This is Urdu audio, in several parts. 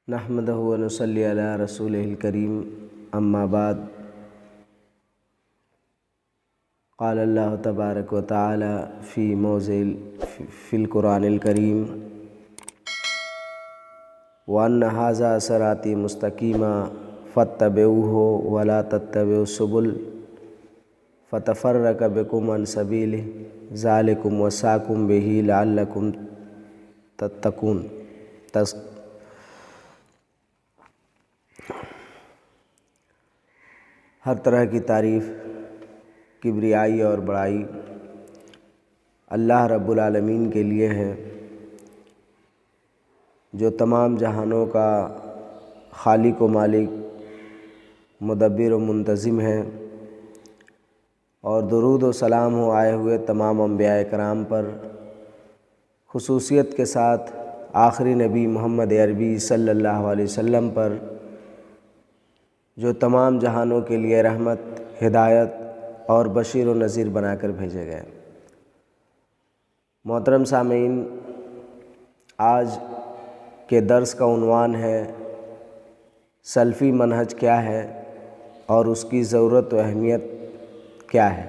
نحمدہ و نصلی علی رسولہ الکریم اما بعد قال اللہ تبارک و تعالی فی القرآن الکریم وَأَنَّ هَذَا صِرَاطِي مُسْتَقِيمًا فَاتَّبِعُوهُ وَلَا تَتَّبِعُوا السُّبُلَ فَتَفَرَّقَ بِكُمْ عَنْ سَبِيلِهِ ذَلِكُمْ وَصَّاكُمْ بِهِ لَعَلَّكُمْ تَتَّقُونَ۔ ہر طرح کی تعریف، کبریائی اور بڑائی اللہ رب العالمین کے لیے ہے، جو تمام جہانوں کا خالق و مالک، مدبر و منتظم ہے، اور درود و سلام ہو آئے ہوئے تمام انبیاء کرام پر، خصوصیت کے ساتھ آخری نبی محمد عربی صلی اللہ علیہ وسلم پر، جو تمام جہانوں کے لیے رحمت، ہدایت اور بشیر و نذیر بنا کر بھیجے گئے۔ محترم سامعین، آج کے درس کا عنوان ہے سلفی منہج کیا ہے اور اس کی ضرورت و اہمیت کیا ہے،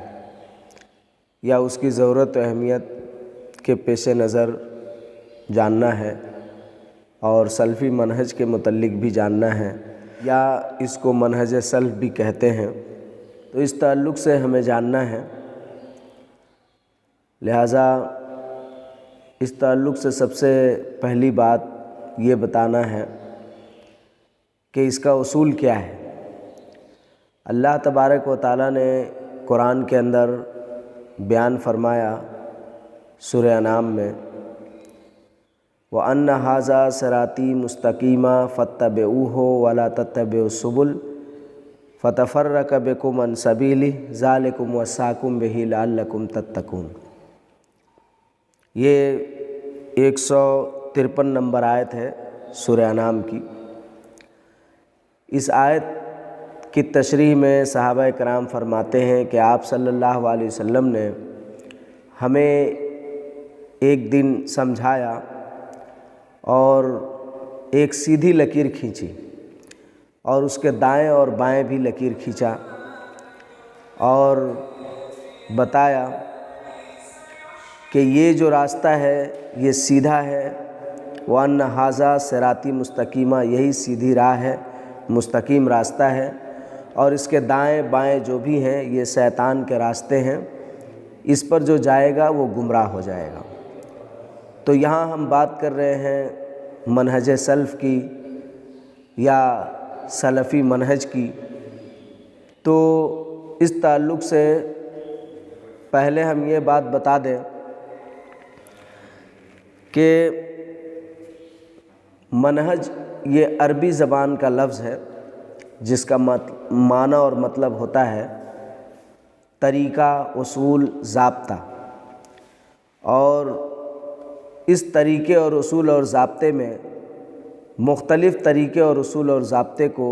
یا اس کی ضرورت و اہمیت کے پیش نظر جاننا ہے اور سلفی منہج کے متعلق بھی جاننا ہے، یا اس کو منہج سلف بھی کہتے ہیں، تو اس تعلق سے ہمیں جاننا ہے۔ لہٰذا اس تعلق سے سب سے پہلی بات یہ بتانا ہے کہ اس کا اصول کیا ہے۔ اللہ تبارک و تعالیٰ نے قرآن کے اندر بیان فرمایا سورہ انعام میں، وَأَنَّ هَذَا صِرَاطِي مُسْتَقِيمًا فَاتَّبِعُوهُ وَلَا تَتَّبِعُوا السُّبُلَ فَتَفَرَّقَ بِكُمْ عَنْ سَبِيلِهِ ذَلِكُمْ وَصَّاكُمْ بِهِ لَعَلَّكُمْ تَتَّقُونَ۔ یہ 153 نمبر آیت ہے سورہ انعام کی۔ اس آیت کی تشریح میں صحابہ کرام فرماتے ہیں کہ آپ صلی اللہ علیہ وسلم نے ہمیں ایک دن سمجھایا اور ایک سیدھی لکیر کھینچی، اور اس کے دائیں اور بائیں بھی لکیر کھینچا، اور بتایا کہ یہ جو راستہ ہے یہ سیدھا ہے، وَأَنَّ هَذَا صِرَاطِي مُسْتَقِيمًا، یہی سیدھی راہ ہے، مستقیم راستہ ہے، اور اس کے دائیں بائیں جو بھی ہیں یہ شیطان کے راستے ہیں، اس پر جو جائے گا وہ گمراہ ہو جائے گا۔ تو یہاں ہم بات کر رہے ہیں منہج سلف کی یا سلفی منہج کی۔ تو اس تعلق سے پہلے ہم یہ بات بتا دیں کہ منہج یہ عربی زبان کا لفظ ہے، جس کا معنی اور مطلب ہوتا ہے طریقہ، اصول، ضابطہ۔ اور اس طریقے اور اصول اور ضابطے میں مختلف طریقے اور اصول اور ضابطے کو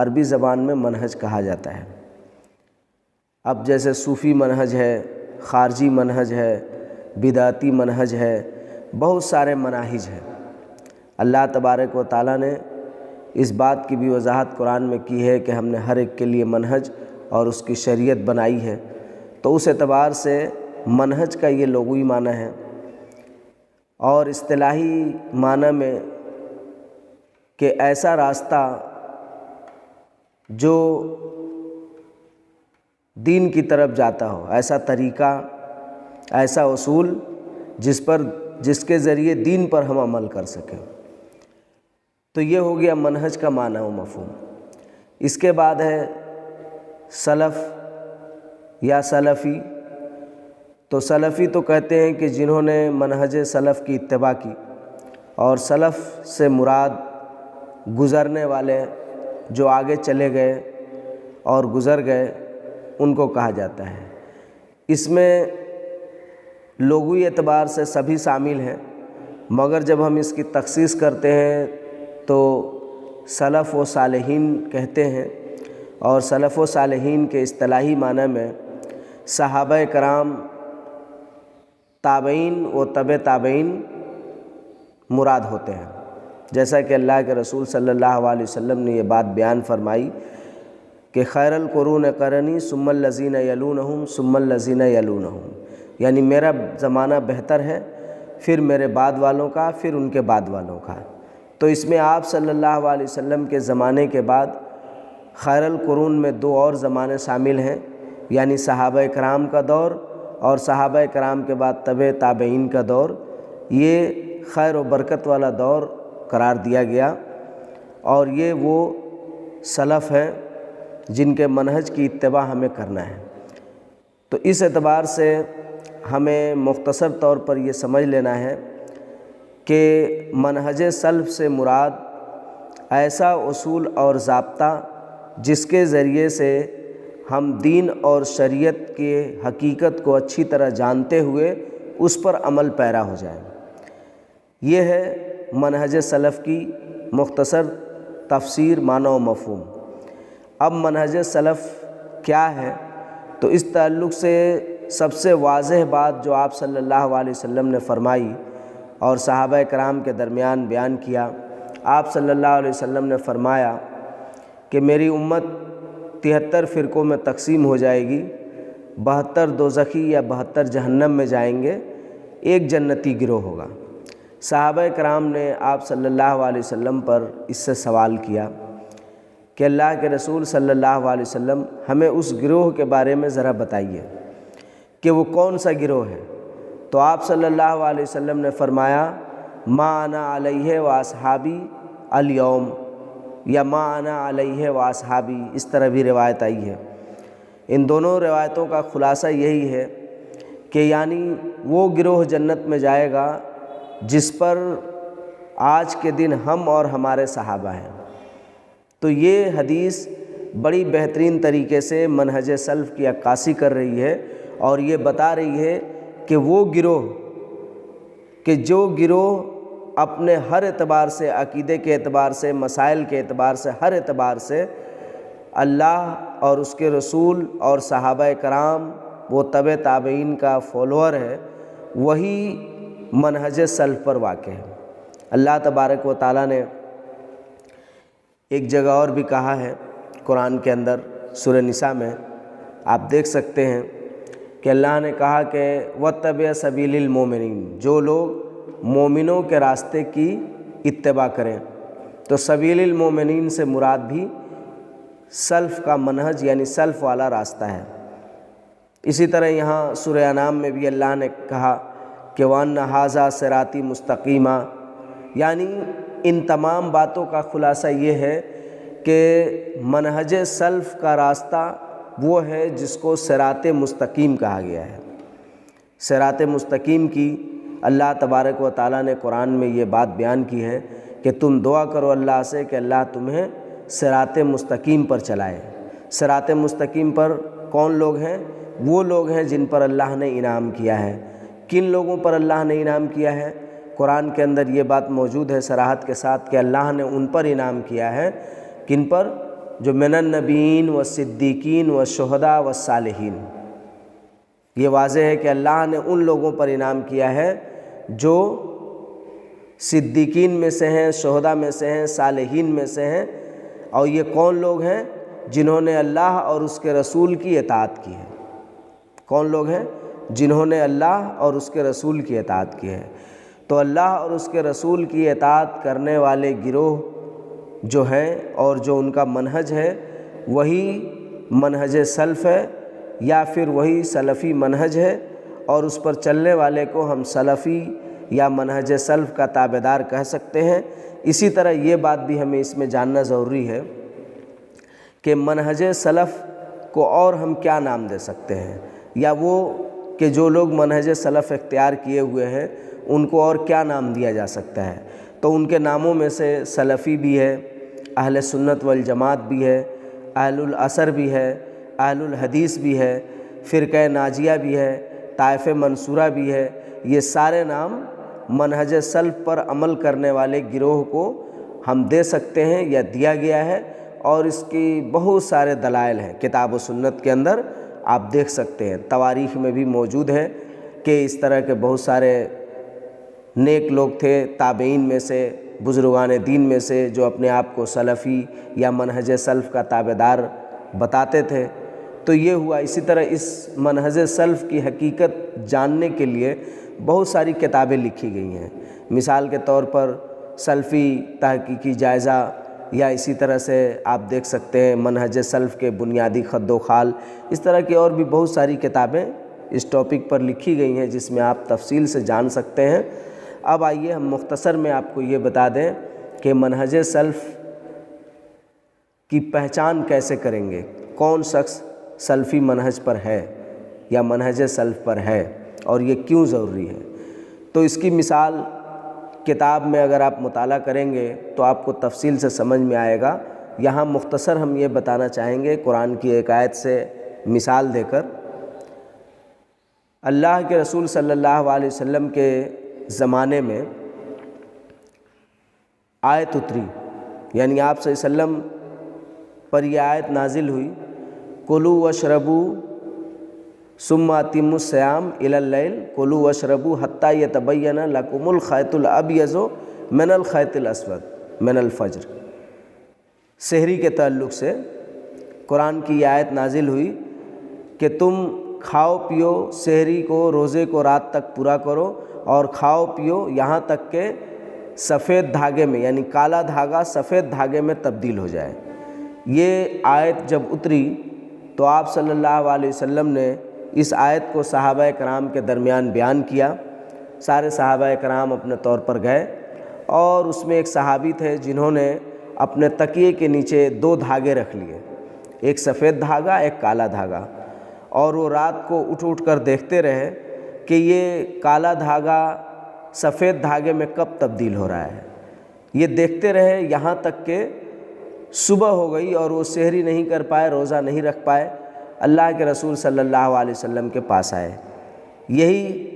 عربی زبان میں منہج کہا جاتا ہے۔ اب جیسے صوفی منہج ہے، خارجی منہج ہے، بدعتی منہج ہے، بہت سارے مناہج ہیں۔ اللہ تبارک و تعالیٰ نے اس بات کی بھی وضاحت قرآن میں کی ہے کہ ہم نے ہر ایک کے لیے منہج اور اس کی شریعت بنائی ہے۔ تو اس اعتبار سے منہج کا یہ لغوی معنی ہے، اور اصطلاحی معنی میں کہ ایسا راستہ جو دین کی طرف جاتا ہو، ایسا طریقہ، ایسا اصول جس کے ذریعے دین پر ہم عمل کر سکیں۔ تو یہ ہو گیا منہج کا معنی و مفہوم۔ اس کے بعد ہے سلف یا سلفی۔ تو سلفی تو کہتے ہیں کہ جنہوں نے منہج سلف کی اتباع کی، اور سلف سے مراد گزرنے والے، جو آگے چلے گئے اور گزر گئے، ان کو کہا جاتا ہے۔ اس میں لغوی اعتبار سے سبھی شامل ہیں، مگر جب ہم اس کی تخصیص کرتے ہیں تو سلف و صالحین کہتے ہیں، اور سلف و صالحین کے اصطلاحی معنی میں صحابہ کرام، تابعین و تبع تابعین مراد ہوتے ہیں۔ جیسا کہ اللہ کے رسول صلی اللہ علیہ وسلم نے یہ بات بیان فرمائی کہ خیر القرون قرنی ثم الذین یلونہم ثم الذین یلونہم، یعنی میرا زمانہ بہتر ہے، پھر میرے بعد والوں کا، پھر ان کے بعد والوں کا۔ تو اس میں آپ صلی اللہ علیہ وسلم کے زمانے کے بعد خیر القرون میں دو اور زمانے شامل ہیں، یعنی صحابہ کرام کا دور اور صحابہ کرام کے بعد تبع تابعین کا دور۔ یہ خیر و برکت والا دور قرار دیا گیا، اور یہ وہ سلف ہیں جن کے منہج کی اتباع ہمیں کرنا ہے۔ تو اس اعتبار سے ہمیں مختصر طور پر یہ سمجھ لینا ہے کہ منہج سلف سے مراد ایسا اصول اور ضابطہ جس کے ذریعے سے ہم دین اور شریعت کے حقیقت کو اچھی طرح جانتے ہوئے اس پر عمل پیرا ہو جائیں۔ یہ ہے منہج سلف کی مختصر تفسیر، معنی و مفہوم۔ اب منہج سلف کیا ہے، تو اس تعلق سے سب سے واضح بات جو آپ صلی اللہ علیہ وسلم نے فرمائی اور صحابہ کرام کے درمیان بیان کیا، آپ صلی اللہ علیہ وسلم نے فرمایا کہ میری امت 73 فرقوں میں تقسیم ہو جائے گی، 72 دوزخی یا 72 جہنم میں جائیں گے، ایک جنتی گروہ ہوگا۔ صحابہ کرام نے آپ صلی اللہ علیہ وسلم پر اس سے سوال کیا کہ اللہ کے رسول صلی اللہ علیہ وسلم ہمیں اس گروہ کے بارے میں ذرا بتائیے کہ وہ کون سا گروہ ہے۔ تو آپ صلی اللہ علیہ وسلم نے فرمایا ما انا علیہ و اصحابی الیوم، یا ما انا علیہ و اصحابی، اس طرح بھی روایت آئی ہے۔ ان دونوں روایتوں کا خلاصہ یہی ہے کہ یعنی وہ گروہ جنت میں جائے گا جس پر آج کے دن ہم اور ہمارے صحابہ ہیں۔ تو یہ حدیث بڑی بہترین طریقے سے منہج سلف کی عکاسی کر رہی ہے، اور یہ بتا رہی ہے کہ وہ گروہ کہ جو گروہ اپنے ہر اعتبار سے، عقیدے کے اعتبار سے، مسائل کے اعتبار سے، ہر اعتبار سے اللہ اور اس کے رسول اور صحابہ کرام وہ تبع تابعین کا فالوور ہے، وہی منہج سلف پر واقع ہے۔ اللہ تبارک و تعالیٰ نے ایک جگہ اور بھی کہا ہے قرآن کے اندر، سورہ نساء میں آپ دیکھ سکتے ہیں کہ اللہ نے کہا کہ وَاتَّبِعْ سَبِيلِ الْمُؤْمِنِينَ، جو لوگ مومنوں کے راستے کی اتباع کریں۔ تو سبیل المومنین سے مراد بھی سلف کا منہج یعنی سلف والا راستہ ہے۔ اسی طرح یہاں سورہ انعام میں بھی اللہ نے کہا کہ وَأَنَّ هَٰذَا صِرَاطِي مُسْتَقِيمًا، یعنی ان تمام باتوں کا خلاصہ یہ ہے کہ منہج سلف کا راستہ وہ ہے جس کو صراط مستقیم کہا گیا ہے۔ صراط مستقیم کی اللہ تبارک و تعالیٰ نے قرآن میں یہ بات بیان کی ہے کہ تم دعا کرو اللہ سے کہ اللہ تمہیں صراط مستقیم پر چلائے۔ صراط مستقیم پر کون لوگ ہیں؟ وہ لوگ ہیں جن پر اللہ نے انعام کیا ہے۔ کن لوگوں پر اللہ نے انعام کیا ہے؟ قرآن کے اندر یہ بات موجود ہے صراحت کے ساتھ کہ اللہ نے ان پر انعام کیا ہے۔ کن پر؟ جو من النبیین والصدیقین والشہداء والصالحین۔ یہ واضح ہے کہ اللہ نے ان لوگوں پر انعام کیا ہے جو صدیقین میں سے ہیں، شہداء میں سے ہیں، صالحین میں سے ہیں۔ اور یہ کون لوگ ہیں؟ جنہوں نے اللہ اور اس کے رسول کی اطاعت کی ہے۔ کون لوگ ہیں؟ جنہوں نے اللہ اور اس کے رسول کی اطاعت کی ہے۔ تو اللہ اور اس کے رسول کی اطاعت کرنے والے گروہ جو ہیں اور جو ان کا منہج ہے وہی منہج سلف ہے، یا پھر وہی سلفی منہج ہے، اور اس پر چلنے والے کو ہم سلفی یا منہج سلف کا تابعدار کہہ سکتے ہیں۔ اسی طرح یہ بات بھی ہمیں اس میں جاننا ضروری ہے کہ منہج سلف کو اور ہم کیا نام دے سکتے ہیں، یا وہ کہ جو لوگ منہج سلف اختیار کیے ہوئے ہیں ان کو اور کیا نام دیا جا سکتا ہے۔ تو ان کے ناموں میں سے سلفی بھی ہے، اہل سنت والجماعت بھی ہے، اہل الاثر بھی ہے، اہل الحدیث بھی ہے، فرقہ ناجیہ بھی ہے، طائفہ منصورہ بھی ہے۔ یہ سارے نام منہج سلف پر عمل کرنے والے گروہ کو ہم دے سکتے ہیں یا دیا گیا ہے، اور اس کی بہت سارے دلائل ہیں کتاب و سنت کے اندر آپ دیکھ سکتے ہیں۔ تواریخ میں بھی موجود ہے کہ اس طرح کے بہت سارے نیک لوگ تھے تابعین میں سے، بزرگان دین میں سے جو اپنے آپ کو سلفی یا منہج سلف کا تابعدار بتاتے تھے۔ تو یہ ہوا۔ اسی طرح اس منہج سلف کی حقیقت جاننے کے لیے بہت ساری کتابیں لکھی گئی ہیں۔ مثال کے طور پر سلفی تحقیقی جائزہ، یا اسی طرح سے آپ دیکھ سکتے ہیں منہج سلف کے بنیادی خد و خال، اس طرح کی اور بھی بہت ساری کتابیں اس ٹاپک پر لکھی گئی ہیں جس میں آپ تفصیل سے جان سکتے ہیں۔ اب آئیے ہم مختصر میں آپ کو یہ بتا دیں کہ منہج سلف کی پہچان کیسے کریں گے، کون شخص سلفی منہج پر ہے یا منہج سلف پر ہے اور یہ کیوں ضروری ہے۔ تو اس کی مثال کتاب میں اگر آپ مطالعہ کریں گے تو آپ کو تفصیل سے سمجھ میں آئے گا۔ یہاں مختصر ہم یہ بتانا چاہیں گے قرآن کی ایک آیت سے مثال دے کر۔ اللہ کے رسول صلی اللہ علیہ وسلم کے زمانے میں آیت اتری، یعنی آپ صلی اللہ علیہ وسلم پر یہ آیت نازل ہوئی، کلوا واشربوا ثم اتموا الصیام الی اللیل کلوا واشربوا حتی یتبین لکم الخیط الابیض من الخیط الاسود من الفجر۔ سحری کے تعلق سے قرآن کی یہ آیت نازل ہوئی کہ تم کھاؤ پیو، سحری کو روزے کو رات تک پورا کرو اور کھاؤ پیو یہاں تک کہ سفید دھاگے میں، یعنی کالا دھاگا سفید دھاگے میں تبدیل ہو جائے۔ یہ آیت جب اتری تو آپ صلی اللہ علیہ وسلم نے اس آیت کو صحابہ کرام کے درمیان بیان کیا۔ سارے صحابہ کرام اپنے طور پر گئے اور اس میں ایک صحابی تھے جنہوں نے اپنے تکیے کے نیچے 2 دھاگے رکھ لیے، ایک سفید دھاگا ایک کالا دھاگا، اور وہ رات کو اٹھ اٹھ کر دیکھتے رہے کہ یہ کالا دھاگا سفید دھاگے میں کب تبدیل ہو رہا ہے۔ یہ دیکھتے رہے یہاں تک کہ صبح ہو گئی اور وہ سحری نہیں کر پائے، روزہ نہیں رکھ پائے۔ اللہ کے رسول صلی اللہ علیہ وسلم کے پاس آئے۔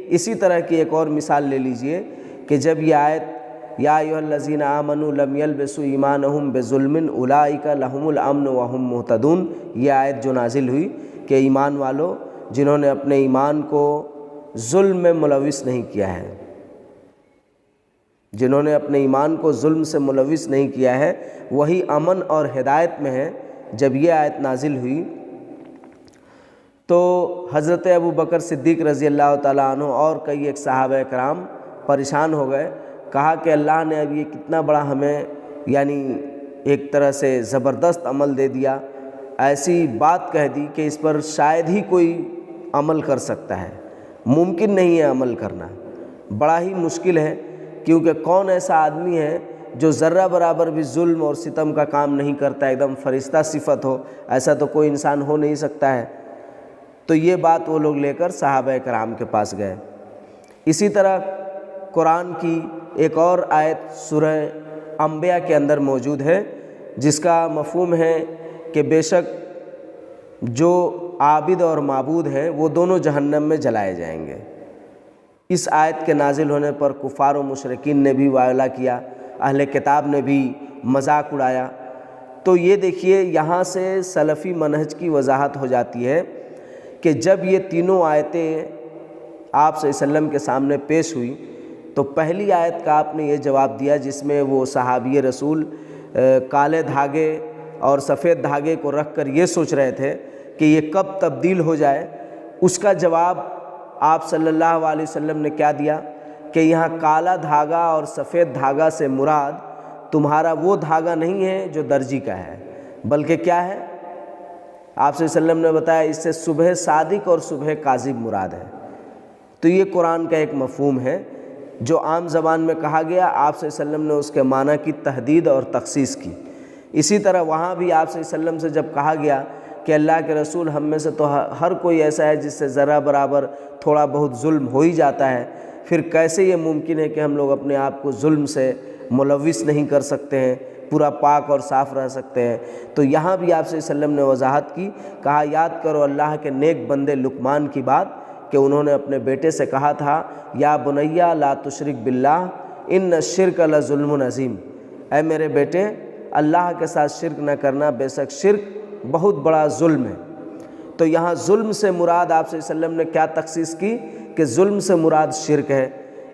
اسی طرح کی ایک اور مثال لے لیجئے کہ جب یہ آیت یا ایھا الذین آمنوا لم یلبسوا ایمانہم بظلم اولئک لہم الامن وہم مہتدون، یہ آیت جو نازل ہوئی کہ ایمان والو جنہوں نے اپنے ایمان کو ظلم میں ملوث نہیں کیا ہے، جنہوں نے اپنے ایمان کو ظلم سے ملوث نہیں کیا ہے، وہی امن اور ہدایت میں ہیں۔ جب یہ آیت نازل ہوئی تو حضرت ابو بکر صدیق رضی اللہ تعالیٰ عنہ اور کئی ایک صحابہ کرام پریشان ہو گئے، کہا کہ اللہ نے اب یہ کتنا بڑا ہمیں یعنی ایک طرح سے زبردست عمل دے دیا، ایسی بات کہہ دی کہ اس پر شاید ہی کوئی عمل کر سکتا ہے، ممکن نہیں ہے عمل کرنا، بڑا ہی مشکل ہے، کیونکہ کون ایسا آدمی ہے جو ذرہ برابر بھی ظلم اور ستم کا کام نہیں کرتا، ایک دم فرشتہ صفت ہو، ایسا تو کوئی انسان ہو نہیں سکتا ہے۔ تو یہ بات وہ لوگ لے کر صحابہ کرام کے پاس گئے۔ اسی طرح قرآن کی ایک اور آیت سورہ انبیاء کے اندر موجود ہے جس کا مفہوم ہے کہ بے شک جو عابد اور معبود ہیں وہ دونوں جہنم میں جلائے جائیں گے۔ اس آیت کے نازل ہونے پر کفار و مشرکین نے بھی وائلہ کیا، اہل کتاب نے بھی مذاق اڑایا۔ تو یہ دیکھیے یہاں سے سلفی منہج کی وضاحت ہو جاتی ہے کہ جب یہ تینوں آیتیں آپ صلی اللہ علیہ وسلم کے سامنے پیش ہوئی تو پہلی آیت کا آپ نے یہ جواب دیا جس میں وہ صحابی رسول کالے دھاگے اور سفید دھاگے کو رکھ کر یہ سوچ رہے تھے کہ یہ کب تبدیل ہو جائے، اس کا جواب آپ صلی اللہ علیہ وسلم نے کیا دیا کہ یہاں کالا دھاگا اور سفید دھاگا سے مراد تمہارا وہ دھاگا نہیں ہے جو درجی کا ہے، بلکہ کیا ہے؟ آپ صلی اللہ علیہ وسلم نے بتایا اس سے صبح صادق اور صبح کاذب مراد ہے۔ تو یہ قرآن کا ایک مفہوم ہے جو عام زبان میں کہا گیا، آپ صلی اللہ علیہ وسلم نے اس کے معنی کی تحدید اور تخصیص کی۔ اسی طرح وہاں بھی آپ صلی اللہ علیہ وسلم سے جب کہا گیا کہ اللہ کے رسول ہم میں سے تو ہر کوئی ایسا ہے جس سے ذرہ برابر تھوڑا بہت ظلم ہو ہی جاتا ہے، پھر کیسے یہ ممکن ہے کہ ہم لوگ اپنے آپ کو ظلم سے ملوث نہیں کر سکتے ہیں، پورا پاک اور صاف رہ سکتے ہیں؟ تو یہاں بھی آپ صلی اللہ علیہ وسلم نے وضاحت کی، کہا یاد کرو اللہ کے نیک بندے لقمان کی بات کہ انہوں نے اپنے بیٹے سے کہا تھا یا بنیا لا تشرک باللہ ان الشرک لظلم عظیم، اے میرے بیٹے اللہ کے ساتھ شرک نہ کرنا، بے شک شرک بہت بڑا ظلم ہے۔ تو یہاں ظلم سے مراد آپ صلی اللہ علیہ وسلم نے کیا تخصیص کی کہ ظلم سے مراد شرک ہے۔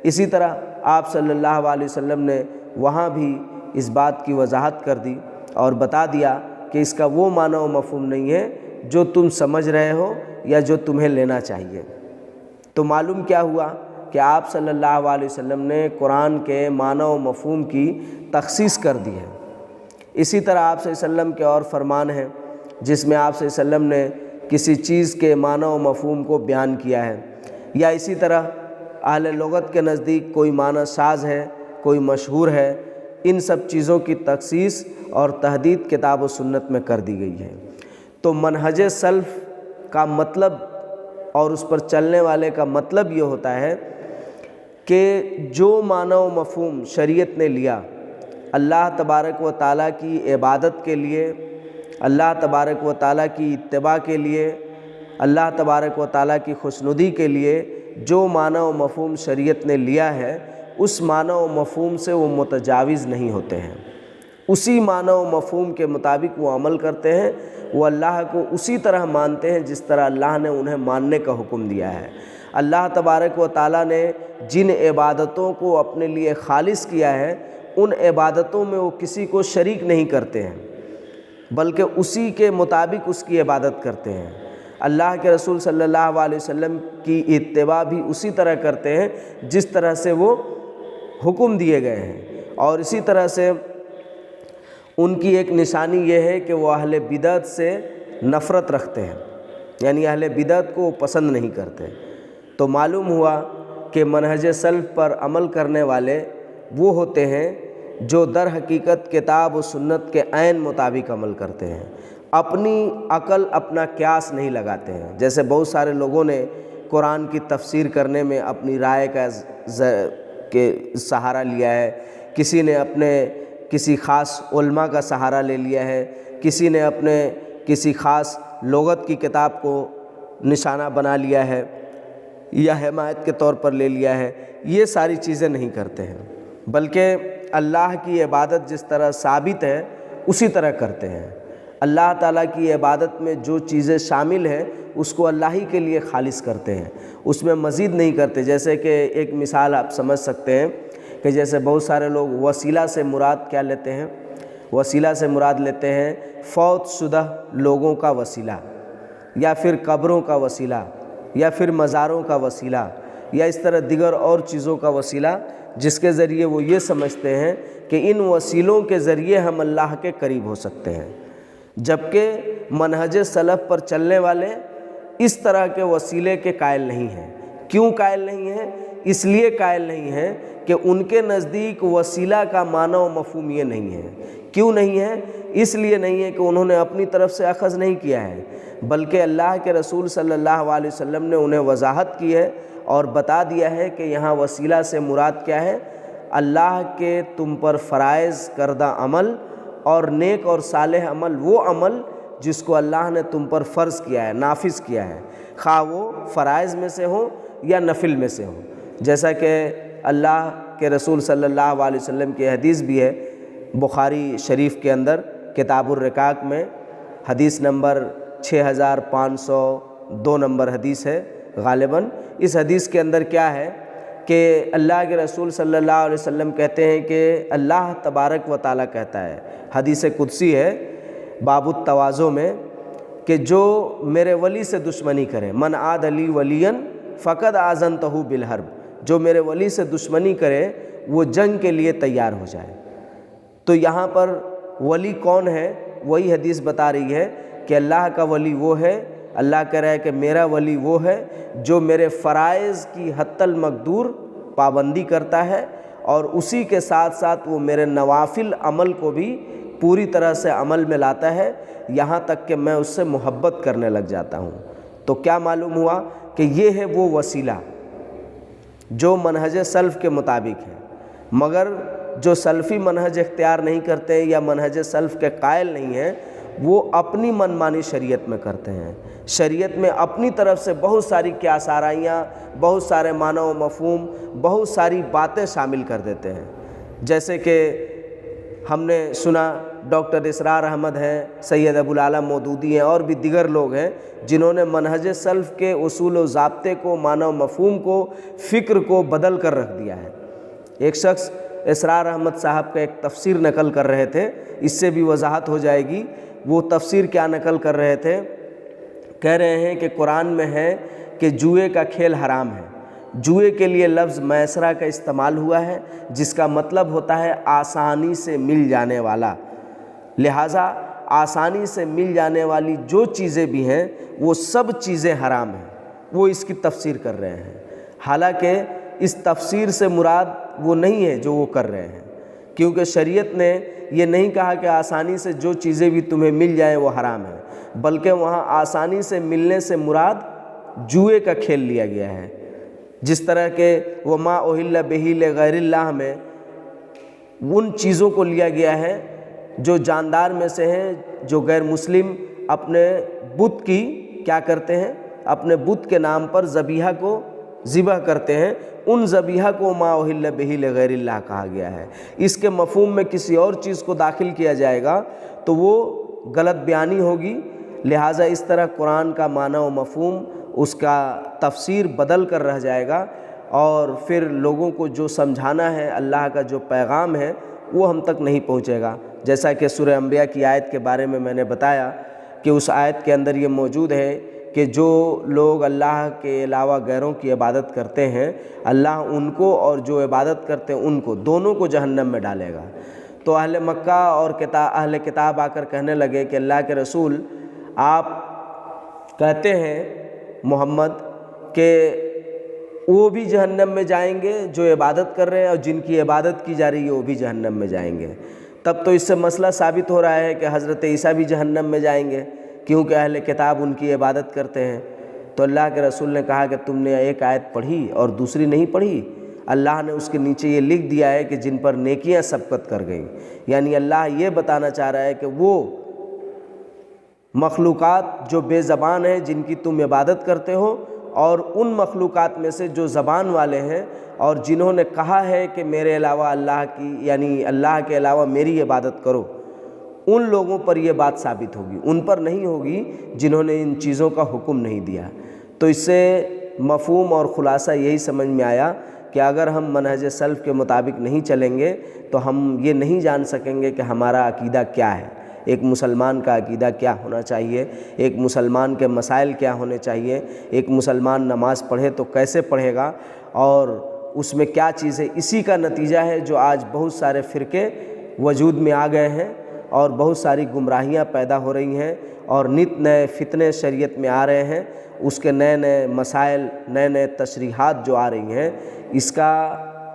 اسی طرح آپ صلی اللہ علیہ وسلم نے وہاں بھی اس بات کی وضاحت کر دی اور بتا دیا کہ اس کا وہ معنی و مفہوم نہیں ہے جو تم سمجھ رہے ہو یا جو تمہیں لینا چاہیے۔ تو معلوم کیا ہوا کہ آپ صلی اللہ علیہ وسلم نے قرآن کے معنی و مفہوم کی تخصیص کر دی ہے۔ اسی طرح آپ صلی اللہ علیہ وسلم کے اور فرمان ہیں جس میں آپ صلی اللہ علیہ وسلم نے کسی چیز کے معنی و مفہوم کو بیان کیا ہے، یا اسی طرح اہل لغت کے نزدیک کوئی معنی شاذ ہے، کوئی مشہور ہے، ان سب چیزوں کی تخصیص اور تحدید کتاب و سنت میں کر دی گئی ہے۔ تو منہج سلف کا مطلب اور اس پر چلنے والے کا مطلب یہ ہوتا ہے کہ جو معنی و مفہوم شریعت نے لیا اللہ تبارک و تعالیٰ کی عبادت کے لیے، اللہ تبارک و تعالیٰ کی اتباع کے لیے، اللہ تبارک و تعالیٰ کی خوشنودی کے لیے جو معنی و مفہوم شریعت نے لیا ہے، اس معنی و مفہوم سے وہ متجاوز نہیں ہوتے ہیں، اسی معنی و مفہوم کے مطابق وہ عمل کرتے ہیں، وہ اللہ کو اسی طرح مانتے ہیں جس طرح اللہ نے انہیں ماننے کا حکم دیا ہے۔ اللہ تبارک و تعالیٰ نے جن عبادتوں کو اپنے لیے خالص کیا ہے، ان عبادتوں میں وہ کسی کو شریک نہیں کرتے ہیں، بلکہ اسی کے مطابق اس کی عبادت کرتے ہیں۔ اللہ کے رسول صلی اللہ علیہ وسلم کی اتباع بھی اسی طرح کرتے ہیں جس طرح سے وہ حکم دیے گئے ہیں، اور اسی طرح سے ان کی ایک نشانی یہ ہے کہ وہ اہل بدعت سے نفرت رکھتے ہیں، یعنی اہل بدعت کو پسند نہیں کرتے۔ تو معلوم ہوا کہ منہج سلف پر عمل کرنے والے وہ ہوتے ہیں جو در حقیقت کتاب و سنت کے عین مطابق عمل کرتے ہیں، اپنی عقل اپنا قیاس نہیں لگاتے ہیں۔ جیسے بہت سارے لوگوں نے قرآن کی تفسیر کرنے میں اپنی رائے کا سہارا لیا ہے، کسی نے اپنے کسی خاص علماء کا سہارا لے لیا ہے، کسی نے اپنے کسی خاص لغت کی کتاب کو نشانہ بنا لیا ہے یا حمایت کے طور پر لے لیا ہے۔ یہ ساری چیزیں نہیں کرتے ہیں، بلکہ اللہ کی عبادت جس طرح ثابت ہے اسی طرح کرتے ہیں۔ اللہ تعالیٰ کی عبادت میں جو چیزیں شامل ہیں اس کو اللہ ہی کے لیے خالص کرتے ہیں، اس میں مزید نہیں کرتے۔ جیسے کہ ایک مثال آپ سمجھ سکتے ہیں کہ جیسے بہت سارے لوگ وسیلہ سے مراد کیا لیتے ہیں؟ وسیلہ سے مراد لیتے ہیں فوت شدہ لوگوں کا وسیلہ، یا پھر قبروں کا وسیلہ، یا پھر مزاروں کا وسیلہ، یا اس طرح دیگر اور چیزوں کا وسیلہ، جس کے ذریعے وہ یہ سمجھتے ہیں کہ ان وسیلوں کے ذریعے ہم اللہ کے قریب ہو سکتے ہیں، جبکہ منہج سلف پر چلنے والے اس طرح کے وسیلے کے قائل نہیں ہیں۔ کیوں قائل نہیں ہیں؟ اس لیے قائل نہیں ہیں کہ ان کے نزدیک وسیلہ کا معنی و مفہوم یہ نہیں ہے۔ کیوں نہیں ہے؟ اس لیے نہیں ہے کہ انہوں نے اپنی طرف سے اخذ نہیں کیا ہے، بلکہ اللہ کے رسول صلی اللہ علیہ وسلم نے انہیں وضاحت کی ہے اور بتا دیا ہے کہ یہاں وسیلہ سے مراد کیا ہے؟ اللہ کے تم پر فرائض کردہ عمل اور نیک اور صالح عمل، وہ عمل جس کو اللہ نے تم پر فرض کیا ہے، نافذ کیا ہے، خواہ وہ فرائض میں سے ہوں یا نفل میں سے ہوں۔ جیسا کہ اللہ کے رسول صلی اللہ علیہ وسلم کی حدیث بھی ہے بخاری شریف کے اندر کتاب الرقاق میں، حدیث نمبر 6502 نمبر حدیث ہے غالباً۔ اس حدیث کے اندر کیا ہے کہ اللہ کے رسول صلی اللہ علیہ وسلم کہتے ہیں کہ اللہ تبارک و تعالیٰ کہتا ہے، حدیث قدسی ہے باب التواضع میں، کہ جو میرے ولی سے دشمنی کرے، من عاد لی ولیا فقد آذنتہ بالحرب، جو میرے ولی سے دشمنی کرے وہ جنگ کے لیے تیار ہو جائے۔ تو یہاں پر ولی کون ہے؟ وہی حدیث بتا رہی ہے کہ اللہ کا ولی وہ ہے، اللہ کہہ رہا ہے کہ میرا ولی وہ ہے جو میرے فرائض کی حتی المقدور پابندی کرتا ہے، اور اسی کے ساتھ ساتھ وہ میرے نوافل عمل کو بھی پوری طرح سے عمل میں لاتا ہے، یہاں تک کہ میں اس سے محبت کرنے لگ جاتا ہوں۔ تو کیا معلوم ہوا کہ یہ ہے وہ وسیلہ جو منہج سلف کے مطابق ہے، مگر جو سلفی منہج اختیار نہیں کرتے یا منہج سلف کے قائل نہیں ہیں، وہ اپنی منمانی شریعت میں کرتے ہیں۔ شریعت میں اپنی طرف سے بہت ساری قیاس آرائیاں، بہت سارے معنی و مفہوم، بہت ساری باتیں شامل کر دیتے ہیں۔ جیسے کہ ہم نے سنا ڈاکٹر اسرار احمد ہیں، سید ابوالعلا مودودی ہیں، اور بھی دیگر لوگ ہیں جنہوں نے منہج سلف کے اصول و ضابطے کو، معنی و مفہوم کو، فکر کو بدل کر رکھ دیا ہے۔ ایک شخص اسرار احمد صاحب کا ایک تفسیر نقل کر رہے تھے، اس سے بھی وضاحت ہو جائے گی۔ وہ تفسیر کیا نقل کر رہے تھے؟ کہہ رہے ہیں کہ قرآن میں ہے کہ جوئے کا کھیل حرام ہے۔ جوئے کے لیے لفظ میسرہ کا استعمال ہوا ہے، جس کا مطلب ہوتا ہے آسانی سے مل جانے والا۔ لہٰذا آسانی سے مل جانے والی جو چیزیں بھی ہیں وہ سب چیزیں حرام ہیں، وہ اس کی تفسیر کر رہے ہیں۔ حالانکہ اس تفسیر سے مراد وہ نہیں ہے جو وہ کر رہے ہیں، کیونکہ شریعت نے یہ نہیں کہا کہ آسانی سے جو چیزیں بھی تمہیں مل جائیں وہ حرام ہیں، بلکہ وہاں آسانی سے ملنے سے مراد جوئے کا کھیل لیا گیا ہے۔ جس طرح کہ وما اہل بہ لغیر اللہ میں ان چیزوں کو لیا گیا ہے جو جاندار میں سے ہیں، جو غیر مسلم اپنے بت کی کیا کرتے ہیں، اپنے بت کے نام پر ذبیحہ کو ذبح کرتے ہیں، ان ذبیحہ کو ما اہل بہ لغیر اللہ کہا گیا ہے۔ اس کے مفہوم میں کسی اور چیز کو داخل کیا جائے گا تو وہ غلط بیانی ہوگی۔ لہٰذا اس طرح قرآن کا معنی و مفہوم، اس کا تفسیر بدل کر رہ جائے گا، اور پھر لوگوں کو جو سمجھانا ہے، اللہ کا جو پیغام ہے وہ ہم تک نہیں پہنچے گا۔ جیسا کہ سورہ انبیاء کی آیت کے بارے میں نے بتایا کہ اس آیت کے اندر یہ موجود ہے کہ جو لوگ اللہ کے علاوہ غیروں کی عبادت کرتے ہیں، اللہ ان کو اور جو عبادت کرتے ہیں ان کو، دونوں کو جہنم میں ڈالے گا۔ تو اہل مکہ اور اہل کتاب آ کر کہنے لگے کہ اللہ کے رسول، آپ کہتے ہیں محمد کہ وہ بھی جہنم میں جائیں گے جو عبادت کر رہے ہیں، اور جن کی عبادت کی جا رہی ہے وہ بھی جہنم میں جائیں گے۔ تب تو اس سے مسئلہ ثابت ہو رہا ہے کہ حضرت عیسیٰ بھی جہنم میں جائیں گے، کیونکہ اہل کتاب ان کی عبادت کرتے ہیں۔ تو اللہ کے رسول نے کہا کہ تم نے ایک آیت پڑھی اور دوسری نہیں پڑھی۔ اللہ نے اس کے نیچے یہ لکھ دیا ہے کہ جن پر نیکیاں سبقت کر گئیں، یعنی اللہ یہ بتانا چاہ رہا ہے کہ وہ مخلوقات جو بے زبان ہیں، جن کی تم عبادت کرتے ہو، اور ان مخلوقات میں سے جو زبان والے ہیں اور جنہوں نے کہا ہے کہ میرے علاوہ اللہ کی، یعنی اللہ کے علاوہ میری عبادت کرو، ان لوگوں پر یہ بات ثابت ہوگی، ان پر نہیں ہوگی جنہوں نے ان چیزوں کا حکم نہیں دیا۔ تو اس سے مفہوم اور خلاصہ یہی سمجھ میں آیا کہ اگر ہم منہج سلف کے مطابق نہیں چلیں گے تو ہم یہ نہیں جان سکیں گے کہ ہمارا عقیدہ کیا ہے، ایک مسلمان کا عقیدہ کیا ہونا چاہیے، ایک مسلمان کے مسائل کیا ہونے چاہیے، ایک مسلمان نماز پڑھے تو کیسے پڑھے گا، اور اس میں کیا چیزیں۔ اسی کا نتیجہ ہے جو آج بہت سارے فرقے وجود میں آ گئے ہیں اور بہت ساری گمراہیاں پیدا ہو رہی ہیں، اور نت نئے فتنے شریعت میں آ رہے ہیں، اس کے نئے نئے مسائل، نئے نئے تشریحات جو آ رہی ہیں۔ اس کا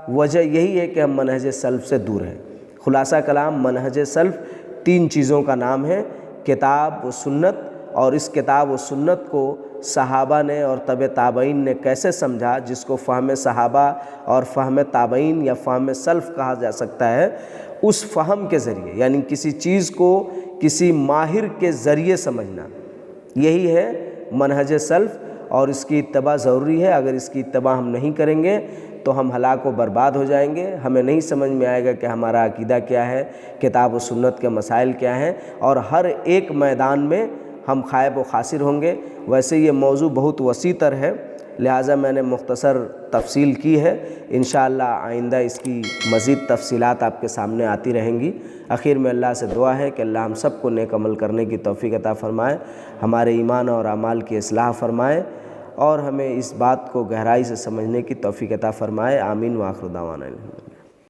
وجہ یہی ہے کہ ہم منہج سلف سے دور ہیں۔ خلاصہ کلام، منہج سلف 3 چیزوں کا نام ہے: کتاب و سنت، اور اس کتاب و سنت کو صحابہ نے اور تبع تابعین نے کیسے سمجھا، جس کو فہم صحابہ اور فہم تابعین یا فہم سلف کہا جا سکتا ہے، اس فہم کے ذریعے، یعنی کسی چیز کو کسی ماہر کے ذریعے سمجھنا، یہی ہے منہج سلف، اور اس کی اتباع ضروری ہے۔ اگر اس کی اتباع ہم نہیں کریں گے تو ہم ہلاک و برباد ہو جائیں گے، ہمیں نہیں سمجھ میں آئے گا کہ ہمارا عقیدہ کیا ہے، کتاب و سنت کے مسائل کیا ہیں، اور ہر ایک میدان میں ہم خائب و خاسر ہوں گے۔ ویسے یہ موضوع بہت وسیع تر ہے، لہٰذا میں نے مختصر تفصیل کی ہے، انشاءاللہ آئندہ اس کی مزید تفصیلات آپ کے سامنے آتی رہیں گی۔ آخر میں اللہ سے دعا ہے کہ اللہ ہم سب کو نیک عمل کرنے کی توفیق عطا فرمائے، ہمارے ایمان اور اعمال کی اصلاح فرمائے، اور ہمیں اس بات کو گہرائی سے سمجھنے کی توفیق عطا فرمائے۔ آمین و آخر دعوانا۔